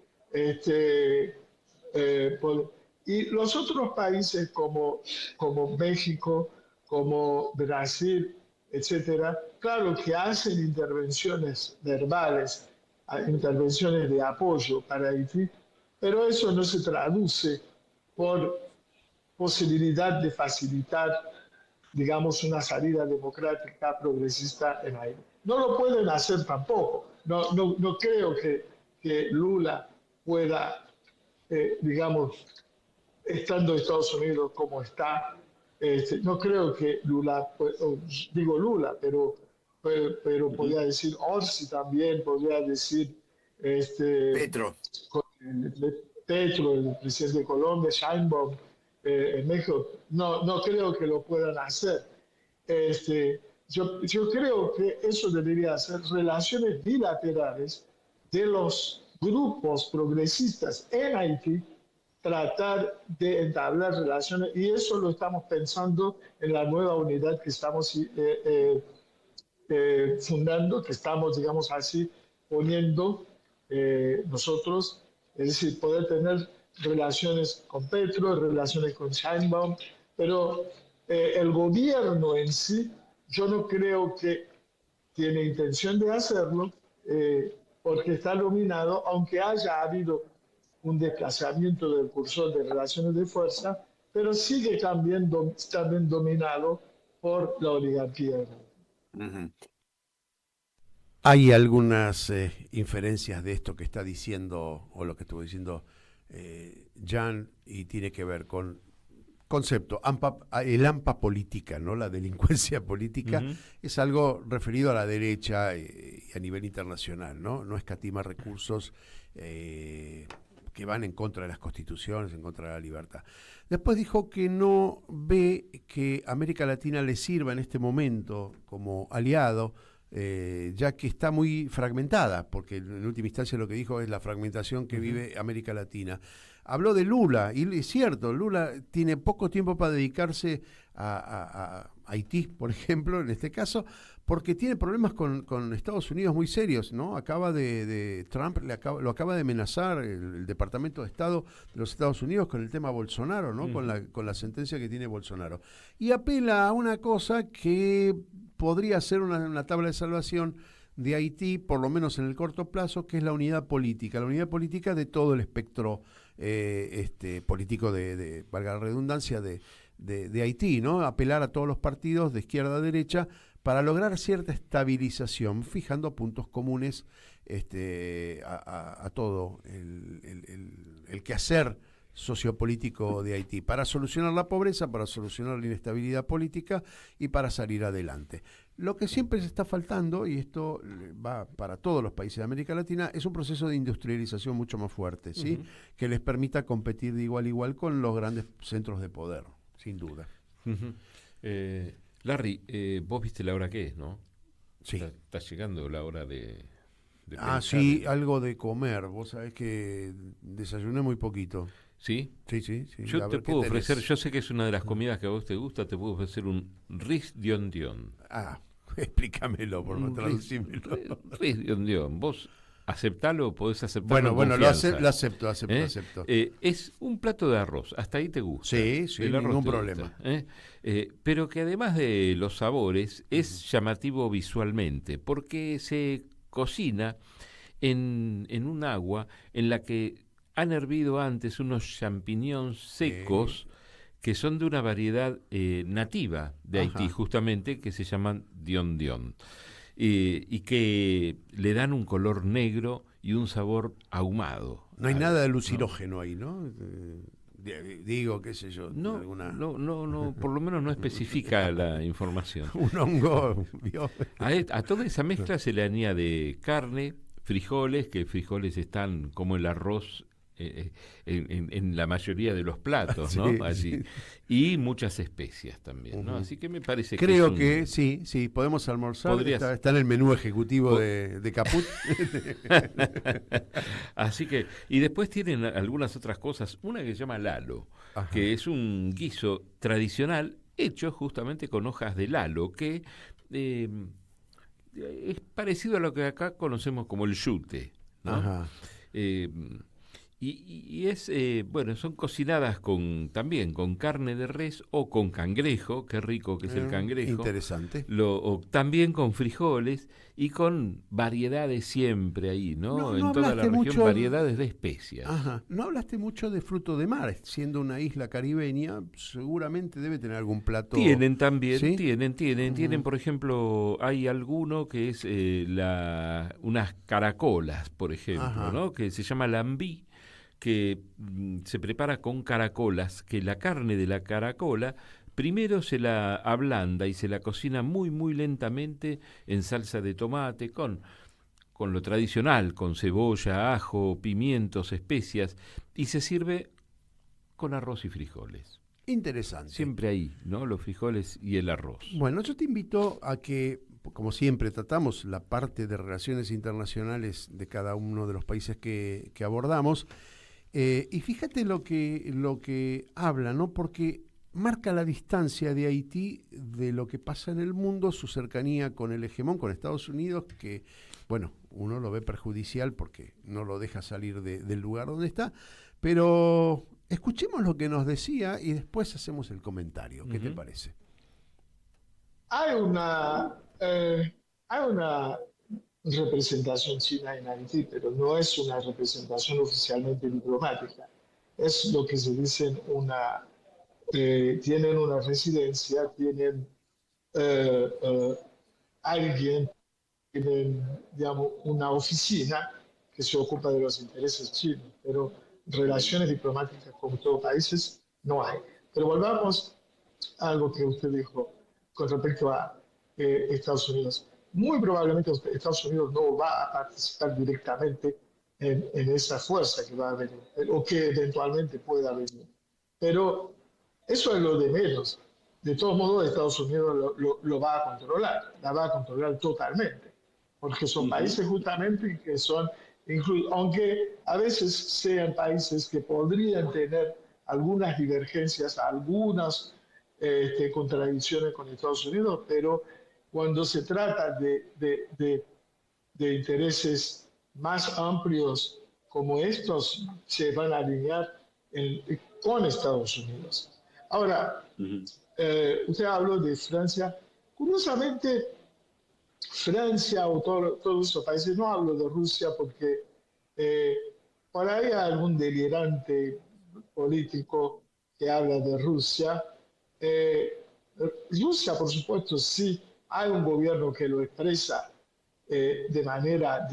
y los otros países como México, como Brasil, etcétera, claro que hacen intervenciones verbales, intervenciones de apoyo para Haití, pero eso no se traduce por posibilidad de facilitar, digamos, una salida democrática progresista en Haití. No lo pueden hacer tampoco. No creo que Lula pueda, digamos, estando en Estados Unidos como está, no creo que Lula, digo Lula, pero podría decir Orsi también, podría decir Petro, el presidente de Colombia, Sheinbaum, en México. No creo que lo puedan hacer. Yo creo que eso debería ser relaciones bilaterales de los grupos progresistas en Haití, tratar de entablar relaciones, y eso lo estamos pensando en la nueva unidad que estamos fundando, que estamos, digamos así, poniendo nosotros, es decir, poder tener relaciones con Petro, relaciones con Sheinbaum, pero el gobierno en sí, yo no creo que tiene intención de hacerlo, porque está dominado, aunque haya habido un desplazamiento del cursor de relaciones de fuerza, pero sigue también dominado por la oligarquía. Hay algunas inferencias de esto que está diciendo, o lo que estuvo diciendo Jan, y tiene que ver con concepto, el AMPA política, ¿no? La delincuencia política, es algo referido a la derecha y a nivel internacional, ¿no? No escatima recursos que van en contra de las constituciones, en contra de la libertad. Después dijo que no ve que América Latina le sirva en este momento como aliado, ya que está muy fragmentada, porque en última instancia lo que dijo es la fragmentación que vive América Latina. Habló de Lula, y es cierto, Lula tiene poco tiempo para dedicarse a Haití, por ejemplo, en este caso, porque tiene problemas con Estados Unidos muy serios, ¿no? Trump lo acaba de amenazar el Departamento de Estado de los Estados Unidos con el tema Bolsonaro, ¿no? Con la sentencia que tiene Bolsonaro. Y apela a una cosa que podría ser una tabla de salvación de Haití, por lo menos en el corto plazo, que es la unidad política de todo el espectro político valga la redundancia, de Haití, ¿no? Apelar a todos los partidos de izquierda a derecha para lograr cierta estabilización, fijando puntos comunes a todo el quehacer sociopolítico de Haití, para solucionar la pobreza, para solucionar la inestabilidad política y para salir adelante. Lo que siempre se está faltando, y esto va para todos los países de América Latina, es un proceso de industrialización mucho más fuerte, ¿sí? Que les permita competir de igual a igual con los grandes centros de poder, sin duda. Larry, vos viste la hora que es, ¿no? Sí. Está llegando la hora de pensar. Sí, algo de comer. Vos sabés que desayuné muy poquito. ¿Sí? Sí. Yo te puedo ofrecer, yo sé que es una de las comidas que a vos te gusta, te puedo ofrecer un ris dion dion. Explícamelo, por no traducímelo. Ris dion dion. Vos aceptalo, podés aceptarlo. Bueno, lo acepto. Es un plato de arroz, hasta ahí te gusta. Sí, ningún problema. Pero que además de los sabores, es llamativo visualmente, porque se cocina en un agua en la que han hervido antes unos champiñones secos que son de una variedad nativa de Haití, justamente, que se llaman dion dion. Y que le dan un color negro y un sabor ahumado. No hay nada de lucirógeno ahí, ¿no? Digo, qué sé yo. No, por lo menos no especifica la información. Un hongo. A toda esa mezcla se le añade carne, frijoles, que frijoles están como el arroz en la mayoría de los platos, ¿no? Allí. Y muchas especias también, ¿no? Así que me parece que sí, podemos almorzar. Está en el menú ejecutivo de Caput. Así que, y después tienen algunas otras cosas, una que se llama lalo, que es un guiso tradicional hecho justamente con hojas de lalo, que es parecido a lo que acá conocemos como el yute, ¿no? Y es, son cocinadas también con carne de res o con cangrejo, qué rico que es el cangrejo. Interesante. O también con frijoles y con variedades siempre ahí, ¿no? En toda la región, variedades de especias. No hablaste mucho de fruto de mar, siendo una isla caribeña, seguramente debe tener algún plato. Tienen también, ¿sí? Tienen, por ejemplo, hay alguno que es unas caracolas, por ejemplo, ¿no? Que se llama lambí, que se prepara con caracolas, que la carne de la caracola primero se la ablanda y se la cocina muy muy lentamente en salsa de tomate, con lo tradicional, con cebolla, ajo, pimientos, especias, y se sirve con arroz y frijoles. Interesante. Siempre ahí, ¿no? Los frijoles y el arroz. Bueno, yo te invito a que, como siempre, tratamos la parte de relaciones internacionales de cada uno de los países que abordamos. Y fíjate lo que habla, ¿no? Porque marca la distancia de Haití de lo que pasa en el mundo, su cercanía con el hegemón, con Estados Unidos, que, bueno, uno lo ve perjudicial porque no lo deja salir del lugar donde está, pero escuchemos lo que nos decía y después hacemos el comentario. ¿Qué te parece? Hay una representación china en Haití, pero no es una representación oficialmente diplomática. Es lo que se dice tienen una residencia, tienen alguien, tienen, digamos, una oficina que se ocupa de los intereses chinos, pero relaciones diplomáticas con todos los países no hay. Pero volvamos a algo que usted dijo con respecto a Estados Unidos. Muy probablemente Estados Unidos no va a participar directamente en esa fuerza que va a venir, o que eventualmente pueda venir. Pero eso es lo de menos. De todos modos, Estados Unidos lo va a controlar, la va a controlar totalmente, porque son países justamente que son, aunque a veces sean países que podrían tener algunas divergencias, algunas contradicciones con Estados Unidos, pero cuando se trata de intereses más amplios como estos, se van a alinear con Estados Unidos. Ahora, usted habló de Francia. Curiosamente, Francia o todos esos países, no hablo de Rusia porque por ahí hay algún delirante político que habla de Rusia. Rusia, por supuesto, sí. Hay un gobierno que lo expresa de manera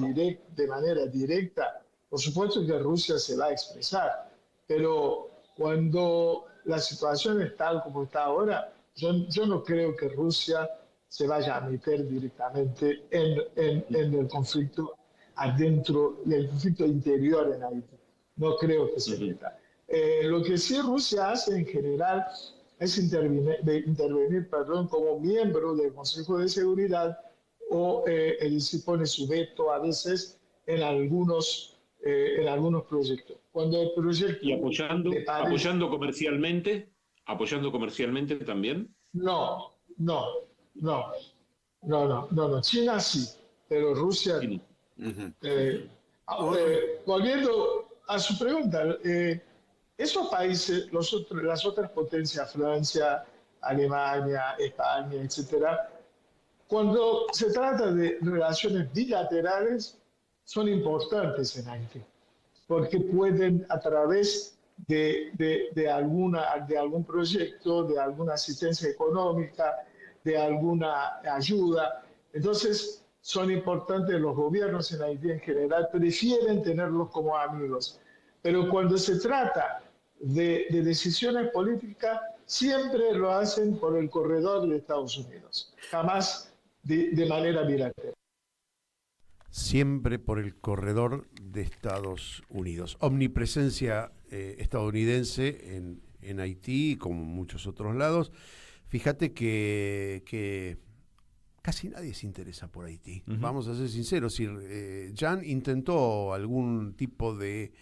directa. Por supuesto que Rusia se va a expresar, pero Cuando la situación es tal como está ahora, yo no creo que Rusia se vaya a meter directamente en el conflicto adentro, del conflicto interior en Haití. No creo que se meta. Lo que sí Rusia hace en general es intervenir como miembro del Consejo de Seguridad o pone su veto a veces en algunos proyectos. Cuando el proyecto ¿Y apoyando comercialmente también? No. China sí, pero Rusia no. Volviendo a su pregunta, esos países, las otras potencias, Francia, Alemania, España, etcétera, cuando se trata de relaciones bilaterales, son importantes en Haití, porque pueden, a través de algún proyecto, de alguna asistencia económica, de alguna ayuda, entonces son importantes. Los gobiernos en Haití en general prefieren tenerlos como amigos, pero cuando se trata de decisiones políticas, siempre lo hacen por el corredor de Estados Unidos, jamás de manera bilateral. Siempre por el corredor de Estados Unidos. Omnipresencia estadounidense en Haití, como en muchos otros lados. Fíjate que casi nadie se interesa por Haití. Vamos a ser sinceros. Jan intentó algún tipo de,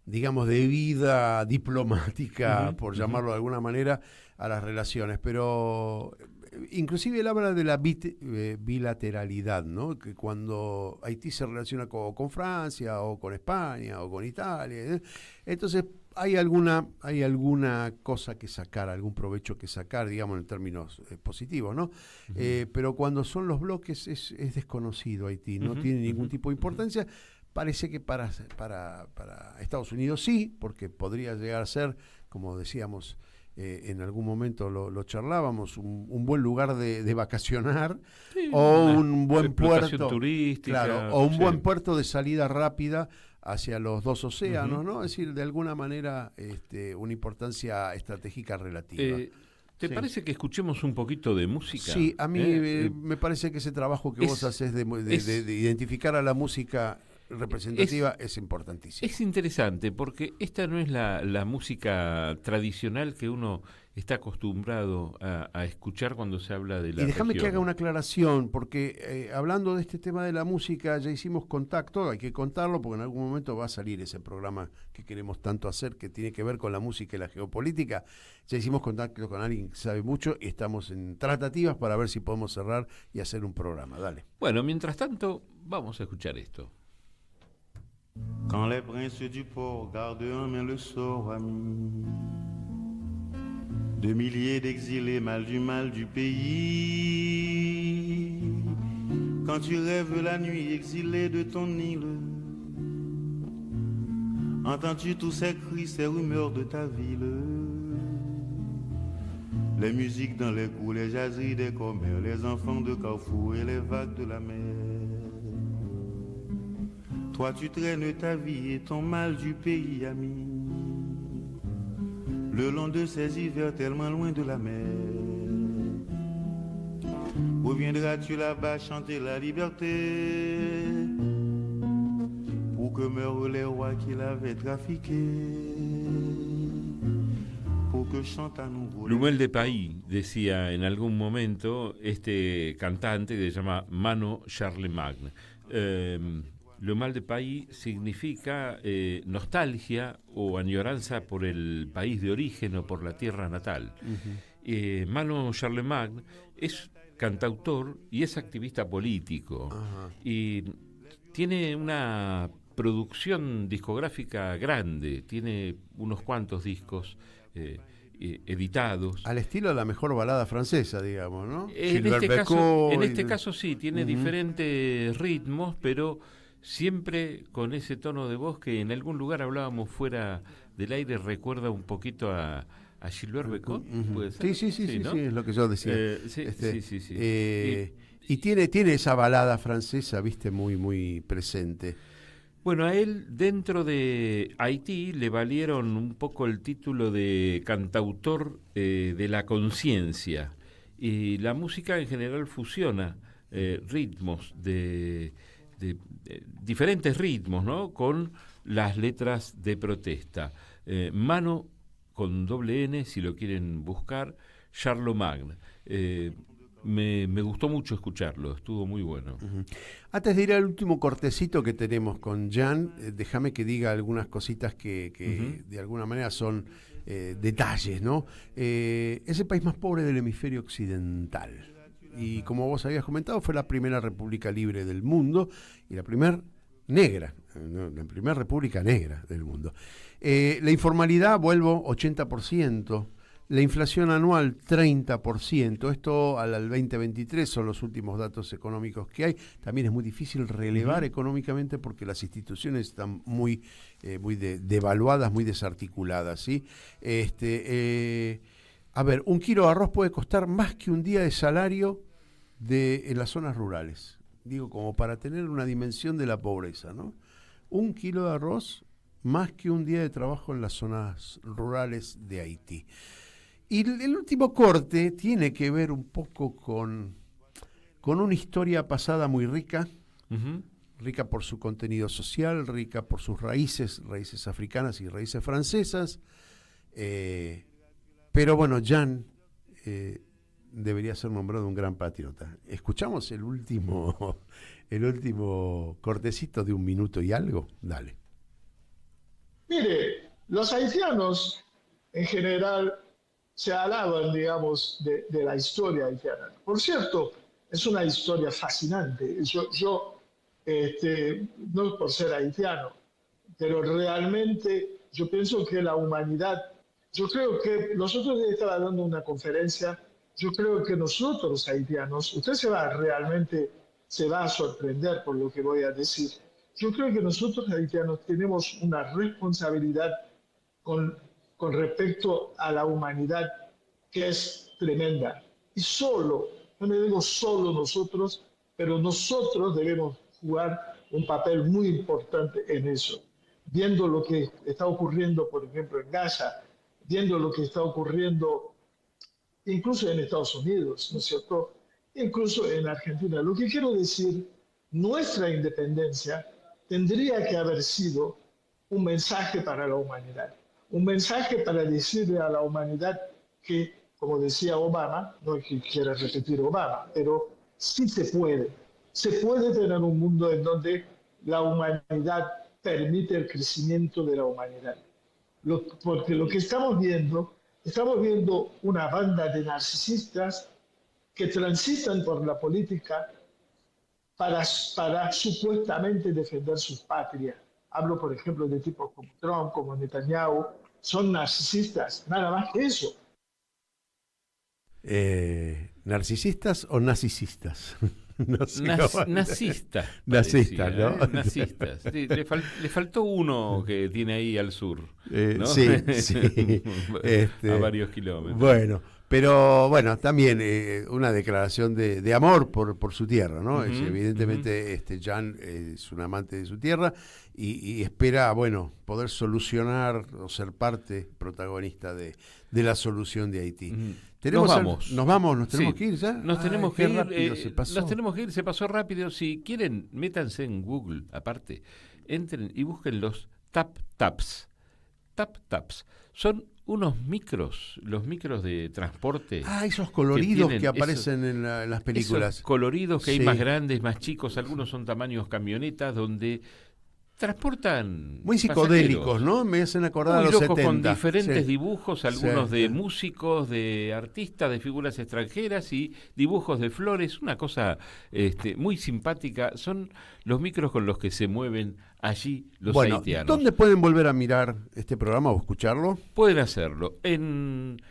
digamos, de vida diplomática, por llamarlo de alguna manera, a las relaciones, pero inclusive él habla de la bilateralidad, ¿no? Que cuando Haití se relaciona con Francia o con España o con Italia, entonces hay alguna cosa que sacar, algún provecho que sacar, digamos, en términos positivos, ¿no? Pero cuando son los bloques es desconocido Haití, no tiene ningún tipo de importancia. Parece que para Estados Unidos sí, porque podría llegar a ser, como decíamos, en algún momento lo charlábamos, un buen lugar de vacacionar, sí, o un buen puerto turística, claro, o un buen puerto de salida rápida hacia los dos océanos, ¿no? Es decir, de alguna manera una importancia estratégica relativa. ¿Te parece que escuchemos un poquito de música? Sí, a mí me parece que ese trabajo que vos haces de identificar a la música representativa es importantísimo. Es interesante porque esta no es la música tradicional que uno está acostumbrado a escuchar cuando se habla de la Y déjame región. que haga una aclaración, porque hablando de este tema de la música ya hicimos contacto, hay que contarlo porque en algún momento va a salir ese programa que queremos tanto hacer, que tiene que ver con la música y la geopolítica. Ya hicimos contacto con alguien que sabe mucho y estamos en tratativas para ver si podemos cerrar y hacer un programa. Dale. Bueno, mientras tanto, vamos a escuchar esto. Quand les princes du port gardent en main le sort ami de milliers d'exilés mal du pays, quand tu rêves la nuit exilé de ton île, entends-tu tous ces cris, ces rumeurs de ta ville, les musiques dans les coups, les jaseries des commères, les enfants de Carrefour et les vagues de la mer. Toi tu traînes ta vie et ton mal du pays ami, le long de ces hivers tellement loin de la mer. Reviendras-tu là-bas chanter la liberté, pour que meurent les rois qui l'avaient trafiqué, pour que chante à nouveau. Le mal de pays, decía en algún momento este cantante que se llama Mano Charlemagne. Le mal de pays significa nostalgia o añoranza por el país de origen o por la tierra natal. Mano Charlemagne es cantautor y es activista político. Y tiene una producción discográfica grande, tiene unos cuantos discos editados. Al estilo de la mejor balada francesa, digamos, ¿no? En este caso sí, tiene diferentes ritmos, pero siempre con ese tono de voz que en algún lugar hablábamos fuera del aire, recuerda un poquito a Gilbert Bécaud, ¿puede ser? Sí, ¿no? Sí, es lo que yo decía. Sí. Y tiene esa balada francesa, viste, muy, muy presente. Bueno, a él dentro de Haití le valieron un poco el título de cantautor de la conciencia, y la música en general fusiona ritmos de diferentes ritmos, ¿no? Con las letras de protesta. Mano con doble N, si lo quieren buscar, Charlemagne. Me gustó mucho escucharlo, estuvo muy bueno. Antes de ir al último cortecito que tenemos con Jan, déjame que diga algunas cositas que de alguna manera son detalles, ¿no? Es el país más pobre del hemisferio occidental. Y como vos habías comentado, fue la primera república libre del mundo y la primera negra, ¿no? La primera república negra del mundo. La informalidad, vuelvo, 80%. La inflación anual, 30%. Esto al 2023 son los últimos datos económicos que hay. También es muy difícil relevar económicamente porque las instituciones están muy devaluadas, muy desarticuladas, ¿sí? A ver, un kilo de arroz puede costar más que un día de salario en las zonas rurales. Digo, como para tener una dimensión de la pobreza, ¿no? Un kilo de arroz más que un día de trabajo en las zonas rurales de Haití. Y el último corte tiene que ver un poco con una historia pasada muy rica, rica por su contenido social, rica por sus raíces africanas y raíces francesas. Pero bueno, Jan debería ser nombrado un gran patriota. Escuchamos el último cortecito de 1 minuto y algo. Dale. Mire, los haitianos en general se alaban, digamos, de la historia haitiana. Por cierto, es una historia fascinante. Yo no es por ser haitiano, pero realmente yo pienso que la humanidad, yo creo que nosotros estaba dando una conferencia, yo creo que nosotros los haitianos, usted se va a sorprender por lo que voy a decir. Yo creo que nosotros los haitianos tenemos una responsabilidad con respecto a la humanidad que es tremenda. Y no le digo solo nosotros, pero nosotros debemos jugar un papel muy importante en eso. Viendo lo que está ocurriendo, por ejemplo, en Gaza, viendo lo que está ocurriendo incluso en Estados Unidos, ¿no es cierto? Incluso en Argentina. Lo que quiero decir, nuestra independencia tendría que haber sido un mensaje para la humanidad. Un mensaje para decirle a la humanidad que, como decía Obama, no es que quiera repetir Obama, pero sí se puede. Se puede tener un mundo en donde la humanidad permite el crecimiento de la humanidad. Porque lo que estamos viendo una banda de narcisistas que transitan por la política para supuestamente defender sus patrias. Hablo, por ejemplo, de tipos como Trump, como Netanyahu. Son narcisistas, nada más que eso. ¿Narcisistas o narcisistas? No sé Nazistas. Nazistas, ¿no? Nazistas. Sí, le faltó uno que tiene ahí al sur, ¿no? Sí. A varios kilómetros. Bueno, pero bueno, también una declaración de amor por su tierra, ¿no? Evidentemente Jan es un amante de su tierra y espera, bueno, poder solucionar o ser parte protagonista de la solución de Haití. Nos tenemos que ir ya. Nos tenemos que ir, Nos tenemos que ir, se pasó rápido. Si quieren, métanse en Google, aparte, entren y busquen los tap-taps. Tap-taps. Son unos micros, los micros de transporte. Esos coloridos que aparecen en las películas. Esos coloridos que hay más grandes, más chicos, algunos son tamaños camionetas, donde transportan muy psicodélicos, pasajeros, ¿no? Me hacen acordar muy a los locos, 70. con diferentes dibujos, algunos de Sí. músicos, de artistas, de figuras extranjeras y dibujos de flores, una cosa muy simpática. Son los micros con los que se mueven allí los haitianos. ¿Dónde pueden volver a mirar este programa o escucharlo? Pueden hacerlo en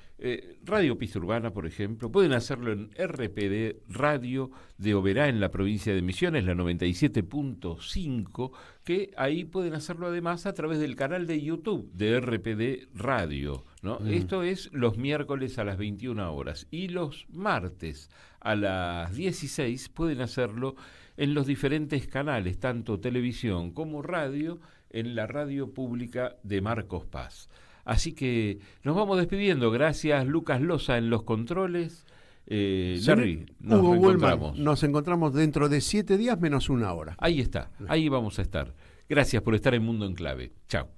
Radio Pista Urbana, por ejemplo. Pueden hacerlo en RPD Radio de Oberá, en la provincia de Misiones, la 97.5, que ahí pueden hacerlo además a través del canal de YouTube de RPD Radio, ¿no? Esto es los miércoles a las 21 horas y los martes a las 16 pueden hacerlo en los diferentes canales, tanto televisión como radio, en la radio pública de Marcos Paz. Así que nos vamos despidiendo. Gracias, Lucas Loza en los controles. Larry, nos Hugo reencontramos. Gulman, nos encontramos dentro de 7 días menos 1 hora. Ahí está, ahí vamos a estar. Gracias por estar en Mundo en Clave. Chao.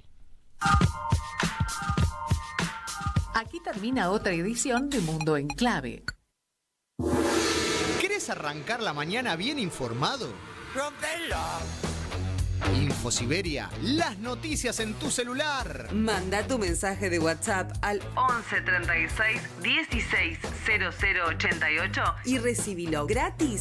Aquí termina otra edición de Mundo en Clave. ¿Querés arrancar la mañana bien informado? ¡Rompelo! InfoSiberia, las noticias en tu celular. Manda tu mensaje de WhatsApp al 11 36 16 00 88 y recibilo gratis